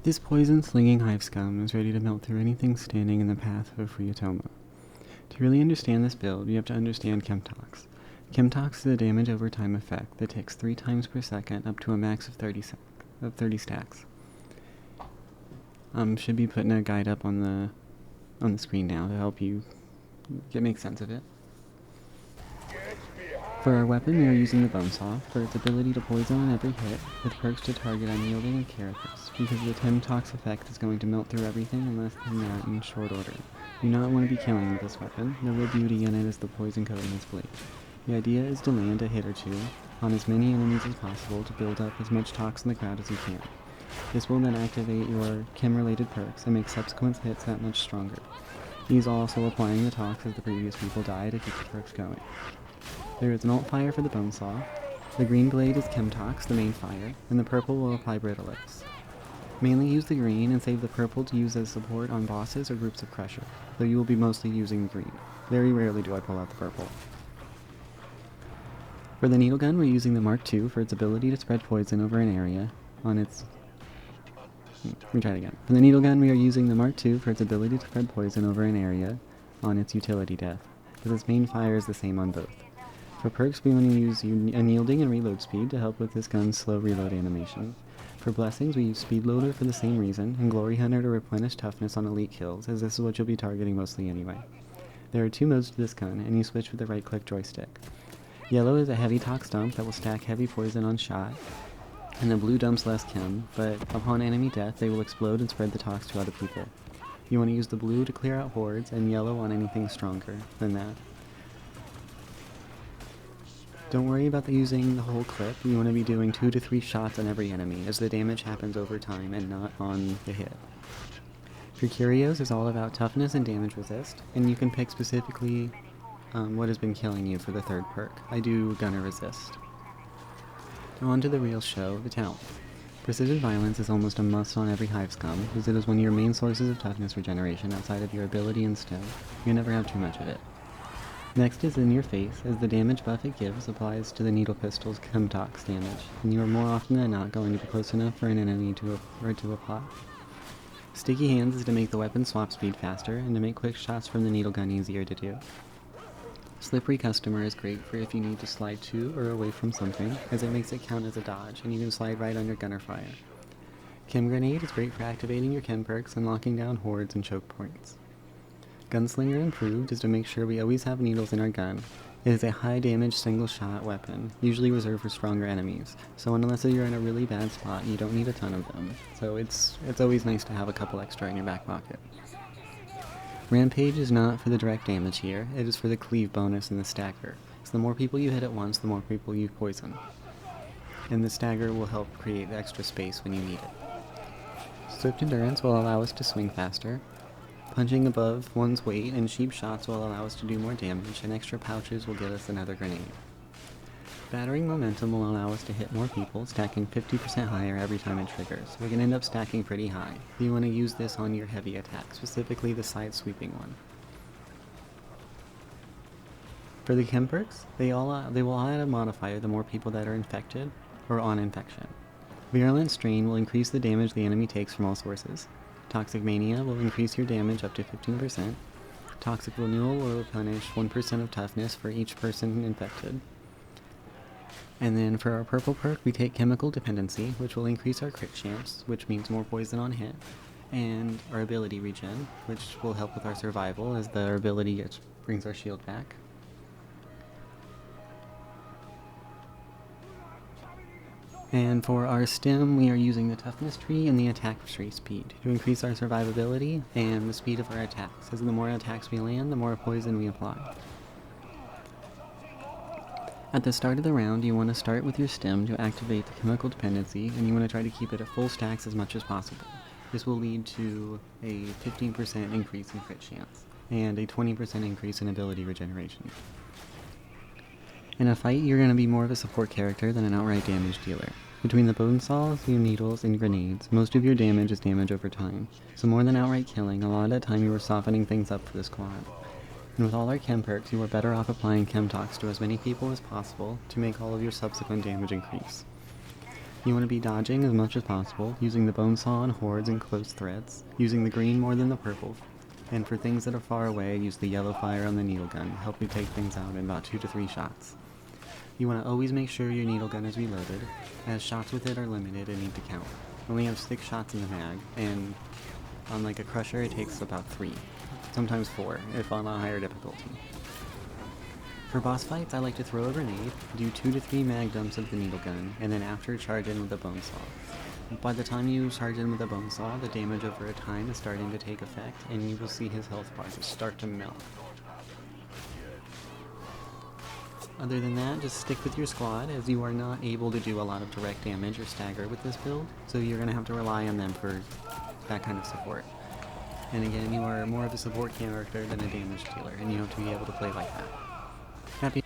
This poison-slinging Hive Scum is ready to melt through anything standing in the path of a free Atoma. To really understand this build, you have to understand Chemtox. Chemtox is a damage over time effect that ticks 3 times per second up to a max of 30 stacks. Should be putting a guide up on the screen now to help you make sense of it. For our weapon, we are using the Bonesaw for its ability to poison on every hit, with perks to target unyielding and carapace, because the Chemtox effect is going to melt through everything and less than that in short order. You do not want to be killing with this weapon. The real beauty in it is the poison coat in its blade. The idea is to land a hit or two on as many enemies as possible to build up as much tox in the crowd as you can. This will then activate your chem-related perks and make subsequent hits that much stronger. These also applying the tox as the previous people die to keep the perks going. There is an alt fire for the Bonesaw. The green blade is Chemtox, the main fire, and the purple will apply Brittlix. Mainly use the green and save the purple to use as support on bosses or groups of Crusher, though you will be mostly using the green. Very rarely do I pull out the purple. For the needle gun, we're using the Mark II for its ability to spread poison over an area on its... Let me try it again. For the needle gun, we are using the Mark II for its ability to spread poison over an area on its utility death, but its main fire is the same on both. For perks, we want to use unyielding and reload speed to help with this gun's slow reload animation. For blessings, we use Speed Loader for the same reason, and Glory Hunter to replenish toughness on elite kills, as this is what you'll be targeting mostly anyway. There are 2 modes to this gun, and you switch with the right-click joystick. Yellow is a heavy tox dump that will stack heavy poison on shot, and the blue dumps less chem, but upon enemy death they will explode and spread the tox to other people. You want to use the blue to clear out hordes, and yellow on anything stronger than that. Don't worry about using the whole clip. You want to be doing 2 to 3 shots on every enemy, as the damage happens over time and not on the hit. For Curios, is all about toughness and damage resist, and you can pick specifically what has been killing you for the 3rd perk. I do Gunner Resist. Now on to the real show, the talent. Precision Violence is almost a must on every Hive Scum, as it is one of your main sources of toughness regeneration outside of your ability and stem. You never have too much of it. Next is In Your Face, as the damage buff it gives applies to the Needle Pistol's Chemtox damage, and you are more often than not going to be close enough for an enemy to apply. Sticky Hands is to make the weapon swap speed faster, and to make quick shots from the needle gun easier to do. Slippery Customer is great for if you need to slide to or away from something, as it makes it count as a dodge, and you can slide right under gunner fire. Chem Grenade is great for activating your chem perks and locking down hordes and choke points. Gunslinger Improved is to make sure we always have needles in our gun. It is a high damage single shot weapon, usually reserved for stronger enemies, so unless you're in a really bad spot, you don't need a ton of them, so it's always nice to have a couple extra in your back pocket. Rampage is not for the direct damage here, it is for the cleave bonus and the stagger, so the more people you hit at once, the more people you poison. And the stagger will help create extra space when you need it. Swift Endurance will allow us to swing faster. Punching above one's weight and cheap shots will allow us to do more damage, and extra pouches will get us another grenade. Battering Momentum will allow us to hit more people, stacking 50% higher every time it triggers. We can end up stacking pretty high. You want to use this on your heavy attack, specifically the side sweeping one. For the chem perks, they will add a modifier the more people that are infected or on infection. Virulent Strain will increase the damage the enemy takes from all sources. Toxic Mania will increase your damage up to 15%. Toxic Renewal will replenish 1% of toughness for each person infected. And then for our purple perk, we take Chemical Dependency, which will increase our crit chance, which means more poison on hit, and our ability regen, which will help with our survival as our ability brings our shield back. And for our stem, we are using the toughness tree and the attack tree speed to increase our survivability and the speed of our attacks, as the more attacks we land, the more poison we apply. At the start of the round, you want to start with your stem to activate the chemical dependency, and you want to try to keep it at full stacks as much as possible. This will lead to a 15% increase in crit chance, and a 20% increase in ability regeneration. In a fight, you're going to be more of a support character than an outright damage dealer. Between the bonesaws, your needles, and grenades, most of your damage is damage over time. So more than outright killing, a lot of the time you are softening things up for the squad. And with all our chem perks, you are better off applying Chemtox to as many people as possible to make all of your subsequent damage increase. You want to be dodging as much as possible, using the bone saw on hordes and close threats, using the green more than the purple, and for things that are far away, use the yellow fire on the needle gun, help you take things out in about 2 to 3 shots. You want to always make sure your needle gun is reloaded, as shots with it are limited and need to count. You only have 6 shots in the mag, and on like a crusher it takes about 3, sometimes 4, if on a higher difficulty. For boss fights, I like to throw a grenade, do 2 to 3 mag dumps of the needle gun, and then after charge in with the bone saw. By the time you charge in with the bone saw, the damage over a time is starting to take effect, and you will see his health bars start to melt. Other than that, just stick with your squad, as you are not able to do a lot of direct damage or stagger with this build, so you're going to have to rely on them for that kind of support. And again, you are more of a support character than a damage dealer, and you have to be able to play like that. Happy